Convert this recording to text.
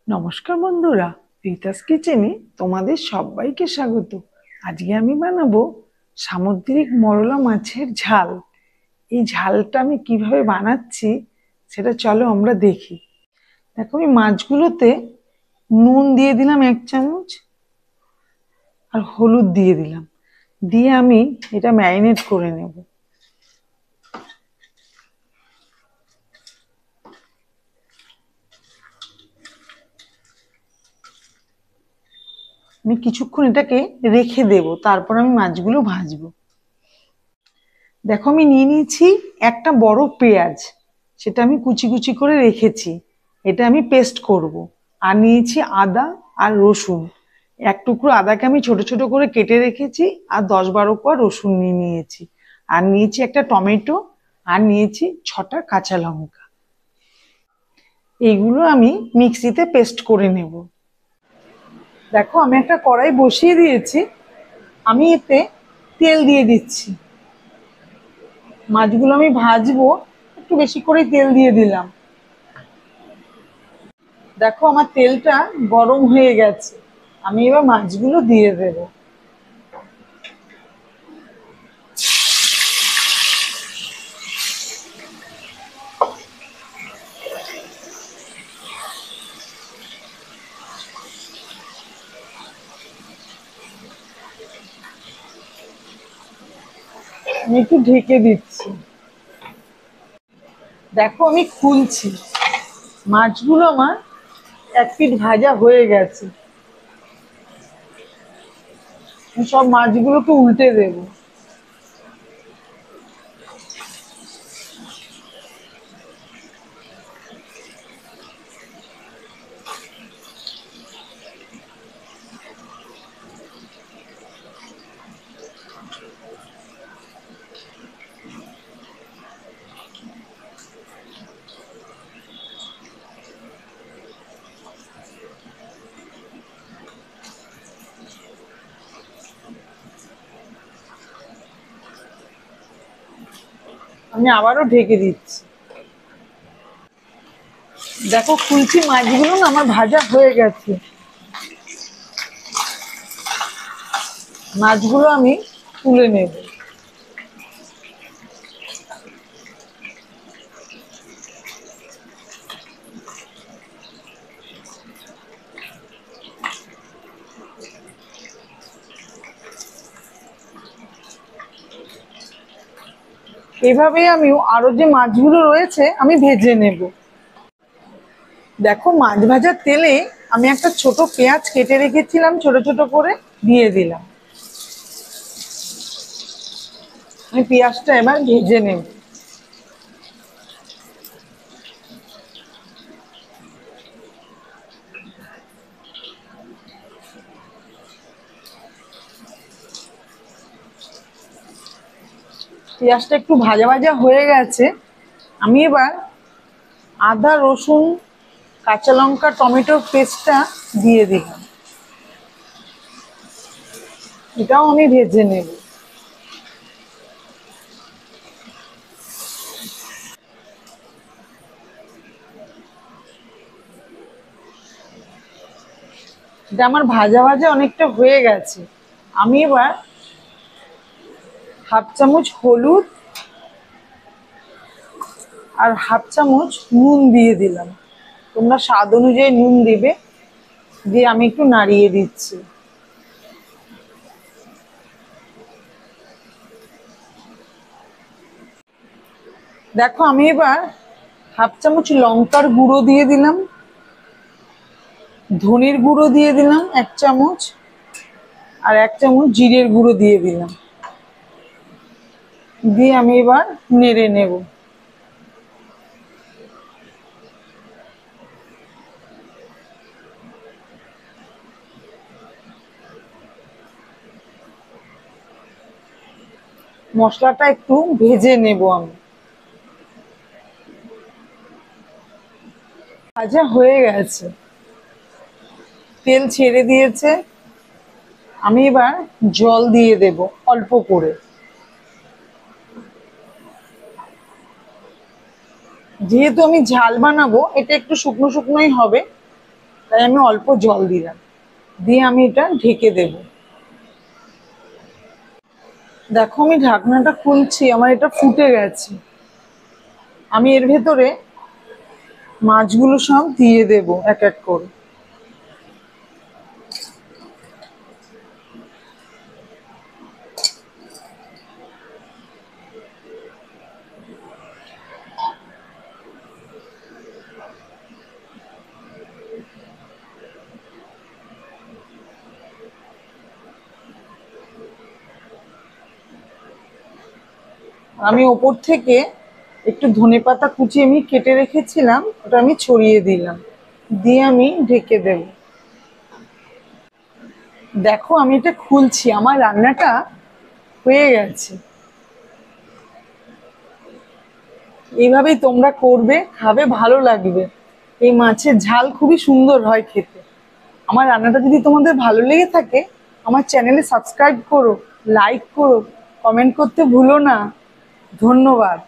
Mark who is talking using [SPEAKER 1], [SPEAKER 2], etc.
[SPEAKER 1] নমস্কার বন্ধুরা, রিতাস কিচেনে তোমাদের সবাইকে স্বাগত। আজকে আমি বানাবো সামুদ্রিক মরলা মাছের ঝাল। এই ঝালটা আমি কিভাবে বানাচ্ছি সেটা চলো আমরা দেখি। দেখো, আমি মাছগুলোতে নুন দিয়ে দিলাম 1 চামচ, আর হলুদ দিয়ে দিলাম। দিয়ে আমি এটা ম্যারিনেট করে নেব। আমি কিছুক্ষণ এটাকে রেখে দেব, তারপর আমি মাছগুলো ভাজবো। দেখো, আমি নিয়ে নিয়েছি একটা বড় পেঁয়াজ, সেটা আমি কুচি কুচি করে রেখেছি। এটা আমি পেস্ট করব। আর নিয়েছি আদা আর রসুন। এক টুকরো আদাকে আমি ছোট ছোট করে কেটে রেখেছি, আর 10-12 কোয়া রসুন নিয়ে নিয়েছি। আর নিয়েছি একটা টমেটো, আর নিয়েছি 6টা কাঁচা লঙ্কা। এইগুলো আমি মিক্সিতে পেস্ট করে নেব। দেখো, আমি একটা কড়াই বসিয়ে দিয়েছি। আমি এতে তেল দিয়ে দিচ্ছি। মাছগুলো আমি ভাজবো, একটু বেশি করে তেল দিয়ে দিলাম। দেখো, আমার তেলটা গরম হয়ে গেছে। আমি এবার মাছগুলো দিয়ে দেব। আমি একটু ঢেকে দিচ্ছি। দেখো, আমি খুলছি। মাছগুলো আমার এক পিঠ ভাজা হয়ে গেছে। আমি সব মাছগুলোকে উল্টে দেবো। আমি আবারও ঢেকে দিচ্ছি। দেখো, খুলছি, মাছগুলো না আমার ভাজা হয়ে গেছে। মাছগুলো আমি তুলে নেব। এভাবেই আমি আরো যে মাছগুলো রয়েছে আমি ভেজে নেব। দেখো, মাছ ভাজার তেলে আমি একটা ছোট পেঁয়াজ কেটে রেখেছিলাম, ছোট ছোট করে দিয়ে দিলাম। আমি পেঁয়াজটা এবার ভেজে নেব। পেঁয়াজটা একটু ভাজা ভাজা হয়ে গেছে। আমি এবার আদা, রসুন, কাঁচা লঙ্কা, টমেটোর পেস্টটা দিয়ে দিলাম। এটাও আমি ভেজে নেব। এটা আমার ভাজা ভাজা অনেকটা হয়ে গেছে। আমি এবার 1/2 চামচ হলুদ আর 1/2 চামচ নুন দিয়ে দিলাম। তোমরা স্বাদ অনুযায়ী নুন দিবে। দিয়ে আমি একটু নাড়িয়ে দিচ্ছি। দেখো, আমি এবার 1/2 চামচ লঙ্কার গুঁড়ো দিয়ে দিলাম, ধনের গুঁড়ো দিয়ে দিলাম 1 চামচ, আর 1 চামচ জিরের গুঁড়ো দিয়ে দিলাম। দিয়ে আমি এবার নেড়ে নেব। মশলাটা একটু ভেজে নেব আমি। ভাজা হয়ে গেছে, তেল ছেড়ে দিয়েছে। আমি এবার জল দিয়ে দেব অল্প করে। যেহেতু আমি ঝাল বানাবো, এটা একটু শুকনো শুকনোই হবে। তাই আমি অল্প জল দিলাম, দিয়ে আমি এটা ঢেকে দেব। দেখো আমি ঢাকনাটা খুলছি, আমার এটা ফুটে গেছে। আমি এর ভেতরে মাছগুলো সব দিয়ে দেব এক এক করে। আমি ওপর থেকে একটু ধনেপাতা কুচি আমি কেটে রেখেছিলাম, ওটা আমি ছড়িয়ে দিলাম, দিয়ে আমি ঢেকে দেব। দেখো আমি এটা খুলছি, আমার রান্নাটা হয়ে গেছে। এইভাবেই তোমরা করবে, খাবে, ভালো লাগবে। এই মাছের ঝাল খুবই সুন্দর হয় খেতে। আমার রান্নাটা যদি তোমাদের ভালো লেগে থাকে, আমার চ্যানেলে সাবস্ক্রাইব করো, লাইক করো, কমেন্ট করতে ভুলো না। ধন্যবাদ।